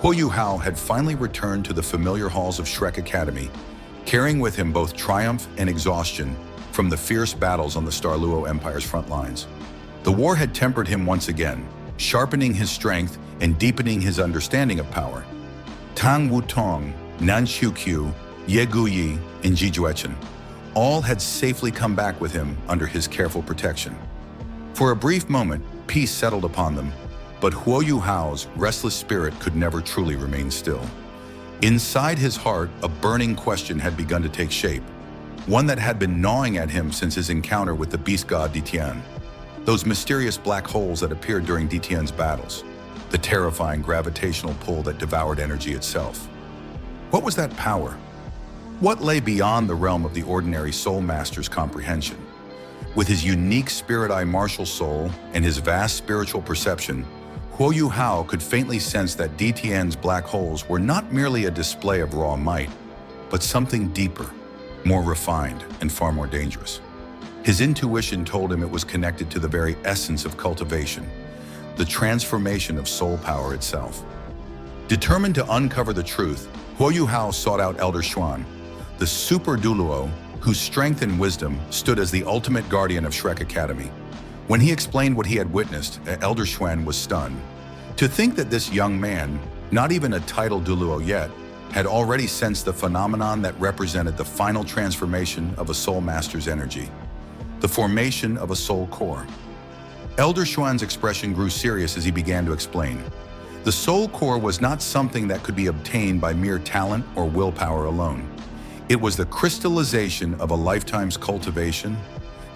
Huo Yuhao had finally returned to the familiar halls of Shrek Academy, carrying with him both triumph and exhaustion from the fierce battles on the Star Luo Empire's front lines. The war had tempered him once again, sharpening his strength and deepening his understanding of power. Tang Wutong, Nan Xiuqiu, Ye Guyi, and Ji Juechen all had safely come back with him under his careful protection. For a brief moment, peace settled upon them, but Huo Yuhao's restless spirit could never truly remain still. Inside his heart, a burning question had begun to take shape, one that had been gnawing at him since his encounter with the beast god Ditian. Those mysterious black holes that appeared during Ditian's battles, the terrifying gravitational pull that devoured energy itself. What was that power? What lay beyond the realm of the ordinary soul master's comprehension? With his unique spirit-eye martial soul and his vast spiritual perception, Huo Yuhao could faintly sense that Ditian's black holes were not merely a display of raw might, but something deeper, more refined, and far more dangerous. His intuition told him it was connected to the very essence of cultivation, the transformation of soul power itself. Determined to uncover the truth, Huo Yuhao sought out Elder Xuan, the Super Douluo, whose strength and wisdom stood as the ultimate guardian of Shrek Academy. When he explained what he had witnessed, Elder Xuan was stunned. To think that this young man, not even a Title Douluo yet, had already sensed the phenomenon that represented the final transformation of a soul master's energy, the formation of a soul core. Elder Xuan's expression grew serious as he began to explain. The soul core was not something that could be obtained by mere talent or willpower alone. It was the crystallization of a lifetime's cultivation,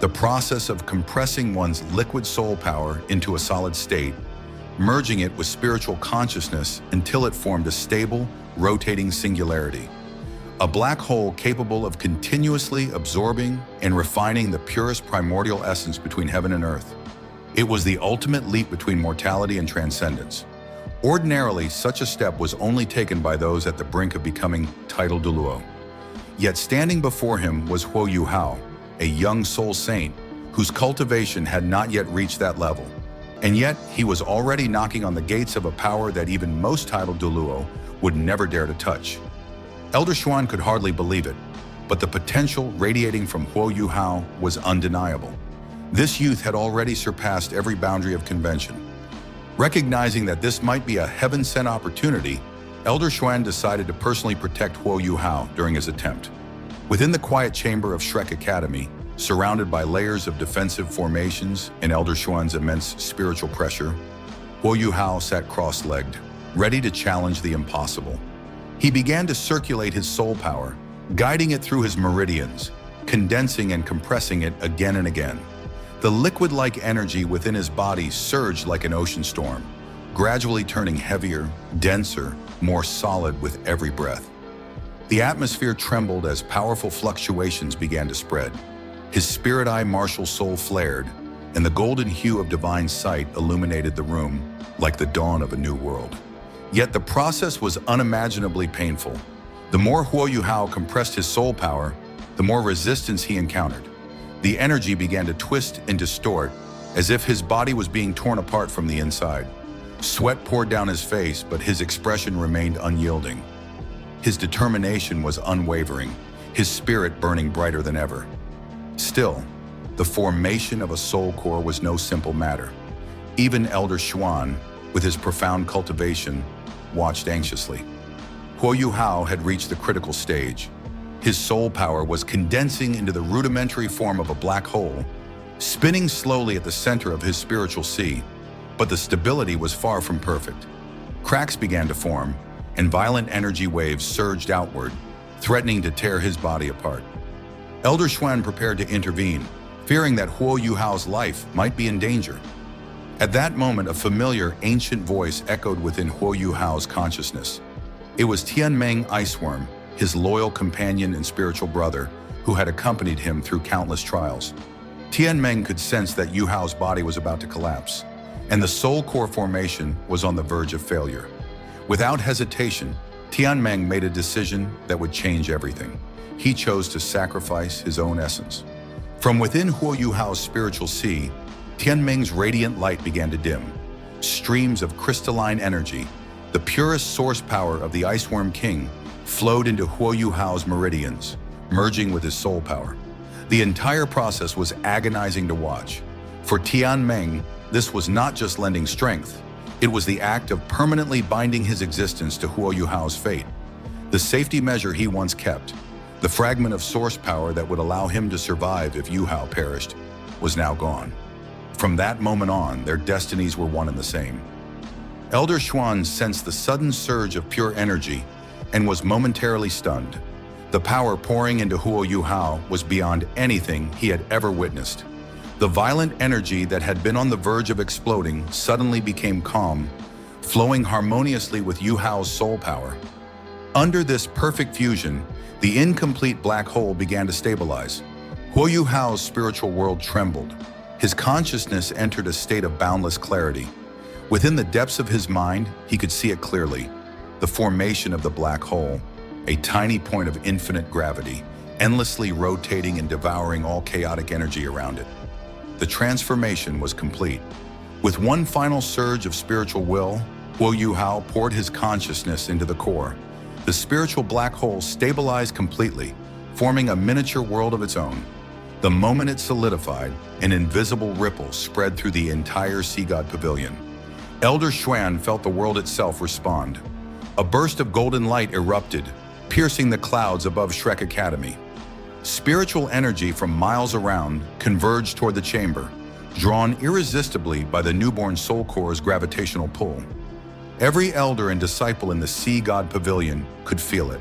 the process of compressing one's liquid soul power into a solid state, merging it with spiritual consciousness until it formed a stable, rotating singularity. A black hole capable of continuously absorbing and refining the purest primordial essence between heaven and earth. It was the ultimate leap between mortality and transcendence. Ordinarily, such a step was only taken by those at the brink of becoming Title Douluo. Yet standing before him was Huo Yuhao, a young soul saint whose cultivation had not yet reached that level. And yet, he was already knocking on the gates of a power that even most Title Douluo would never dare to touch. Elder Xuan could hardly believe it, but the potential radiating from Huo Yuhao was undeniable. This youth had already surpassed every boundary of convention. Recognizing that this might be a heaven-sent opportunity, Elder Xuan decided to personally protect Huo Yuhao during his attempt. Within the quiet chamber of Shrek Academy, surrounded by layers of defensive formations and Elder Xuan's immense spiritual pressure, Huo Yuhao sat cross-legged, ready to challenge the impossible. He began to circulate his soul power, guiding it through his meridians, condensing and compressing it again and again. The liquid-like energy within his body surged like an ocean storm, gradually turning heavier, denser, more solid with every breath. The atmosphere trembled as powerful fluctuations began to spread. His spirit-eye martial soul flared, and the golden hue of divine sight illuminated the room like the dawn of a new world. Yet the process was unimaginably painful. The more Huo Yuhao compressed his soul power, the more resistance he encountered. The energy began to twist and distort, as if his body was being torn apart from the inside. Sweat poured down his face, but his expression remained unyielding. His determination was unwavering, his spirit burning brighter than ever. Still, the formation of a soul core was no simple matter. Even Elder Xuan, with his profound cultivation, watched anxiously. Huo Yuhao had reached the critical stage. His soul power was condensing into the rudimentary form of a black hole, spinning slowly at the center of his spiritual sea, but the stability was far from perfect. Cracks began to form, and violent energy waves surged outward, threatening to tear his body apart. Elder Xuan prepared to intervene, fearing that Huo Yuhao's life might be in danger. At that moment, a familiar, ancient voice echoed within Huo Yuhao's consciousness. It was Tianmeng Iceworm, his loyal companion and spiritual brother, who had accompanied him through countless trials. Tianmeng could sense that Yuhao's body was about to collapse, and the soul core formation was on the verge of failure. Without hesitation, Tianmeng made a decision that would change everything. He chose to sacrifice his own essence. From within Huo Yuhao's spiritual sea, Tianmeng's radiant light began to dim. Streams of crystalline energy, The purest source power of the Iceworm King flowed into Huo Yuhao's meridians, merging with his soul power. The entire process was agonizing to watch. For Tianmeng, this was not just lending strength, it was the act of permanently binding his existence to Huo Yuhao's fate. The safety measure he once kept, the fragment of source power that would allow him to survive if Yuhao perished, was now gone. From that moment on, their destinies were one and the same. Elder Xuan sensed the sudden surge of pure energy and was momentarily stunned. The power pouring into Huo Yuhao was beyond anything he had ever witnessed. The violent energy that had been on the verge of exploding suddenly became calm, flowing harmoniously with Yuhao's soul power. Under this perfect fusion, the incomplete black hole began to stabilize. Huo Yuhao's spiritual world trembled. His consciousness entered a state of boundless clarity. Within the depths of his mind, he could see it clearly. The formation of the black hole, a tiny point of infinite gravity, endlessly rotating and devouring all chaotic energy around it. The transformation was complete. With one final surge of spiritual will, Huo Yuhao poured his consciousness into the core. The spiritual black hole stabilized completely, forming a miniature world of its own. The moment it solidified, an invisible ripple spread through the entire Sea God Pavilion. Elder Xuan felt the world itself respond. A burst of golden light erupted, piercing the clouds above Shrek Academy. Spiritual energy from miles around converged toward the chamber, drawn irresistibly by the newborn soul core's gravitational pull. Every elder and disciple in the Sea God Pavilion could feel it.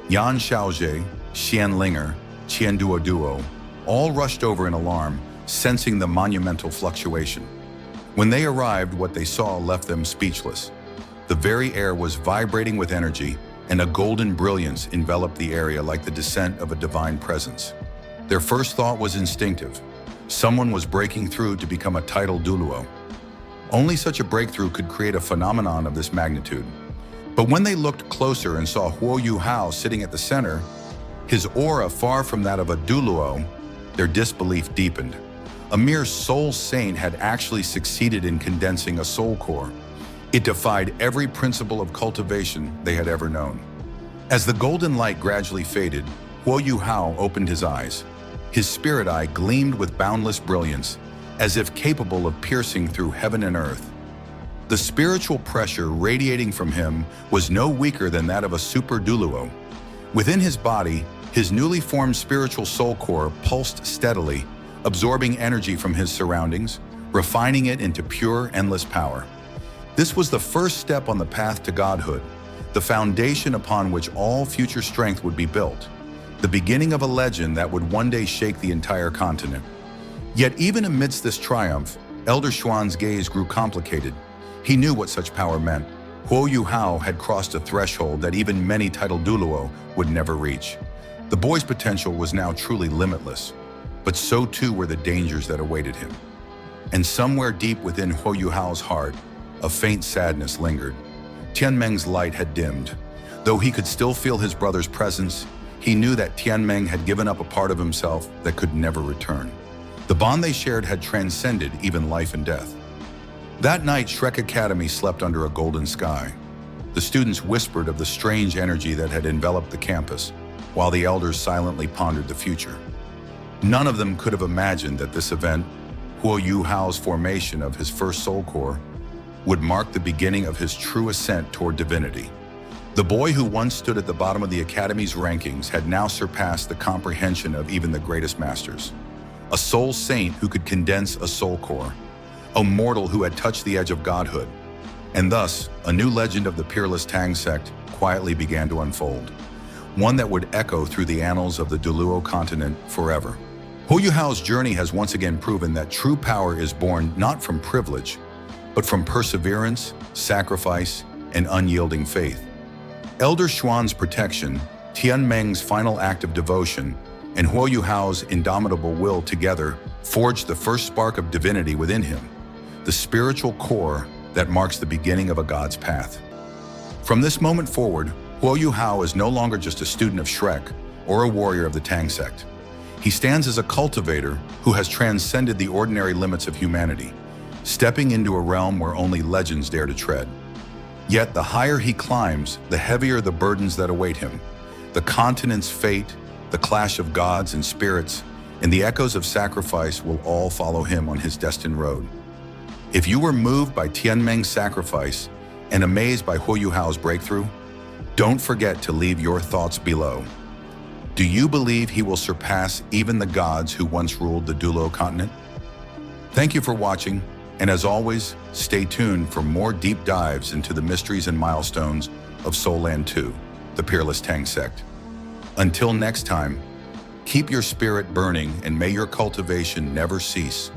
Yan Xiaozhe, Xian Linger, Qian Duo, all rushed over in alarm, sensing the monumental fluctuation. When they arrived, what they saw left them speechless. The very air was vibrating with energy, and a golden brilliance enveloped the area like the descent of a divine presence. Their first thought was instinctive. Someone was breaking through to become a Title Douluo. Only such a breakthrough could create a phenomenon of this magnitude. But when they looked closer and saw Huo Yuhao sitting at the center, his aura far from that of a Douluo, their disbelief deepened. A mere soul saint had actually succeeded in condensing a soul core. It defied every principle of cultivation they had ever known. As the golden light gradually faded, Huo Yuhao opened his eyes. His spirit eye gleamed with boundless brilliance, as if capable of piercing through heaven and earth. The spiritual pressure radiating from him was no weaker than that of a super Douluo. Within his body, his newly formed spiritual soul core pulsed steadily, absorbing energy from his surroundings, refining it into pure, endless power. This was the first step on the path to godhood, the foundation upon which all future strength would be built, the beginning of a legend that would one day shake the entire continent. Yet even amidst this triumph, Elder Xuan's gaze grew complicated. He knew what such power meant. Huo Yuhao had crossed a threshold that even many Title Douluo would never reach. The boy's potential was now truly limitless, but so too were the dangers that awaited him. And somewhere deep within Huo Yuhao's heart, a faint sadness lingered. Tianmeng's light had dimmed. Though he could still feel his brother's presence, he knew that Tianmeng had given up a part of himself that could never return. The bond they shared had transcended even life and death. That night, Shrek Academy slept under a golden sky. The students whispered of the strange energy that had enveloped the campus, while the elders silently pondered the future. None of them could have imagined that this event, Huo Yuhao's formation of his first soul core, would mark the beginning of his true ascent toward divinity. The boy who once stood at the bottom of the Academy's rankings had now surpassed the comprehension of even the greatest masters. A soul saint who could condense a soul core, a mortal who had touched the edge of godhood. And thus, a new legend of the Peerless Tang Sect quietly began to unfold, one that would echo through the annals of the Douluo continent forever. Huo Yuhao's journey has once again proven that true power is born not from privilege, but from perseverance, sacrifice, and unyielding faith. Elder Xuan's protection, Tianmeng's final act of devotion, and Huo Yuhao's indomitable will together forged the first spark of divinity within him, the spiritual core that marks the beginning of a god's path. From this moment forward, Huo Yuhao is no longer just a student of Shrek or a warrior of the Tang Sect. He stands as a cultivator who has transcended the ordinary limits of humanity, stepping into a realm where only legends dare to tread. Yet the higher he climbs, the heavier the burdens that await him. The continent's fate, the clash of gods and spirits, and the echoes of sacrifice will all follow him on his destined road. If you were moved by Tianmeng's sacrifice and amazed by Huo Yuhao's breakthrough, don't forget to leave your thoughts below. Do you believe he will surpass even the gods who once ruled the Douluo continent? Thank you for watching, and as always, stay tuned for more deep dives into the mysteries and milestones of Land2, the Peerless Tang Sect. Until next time, keep your spirit burning and may your cultivation never cease.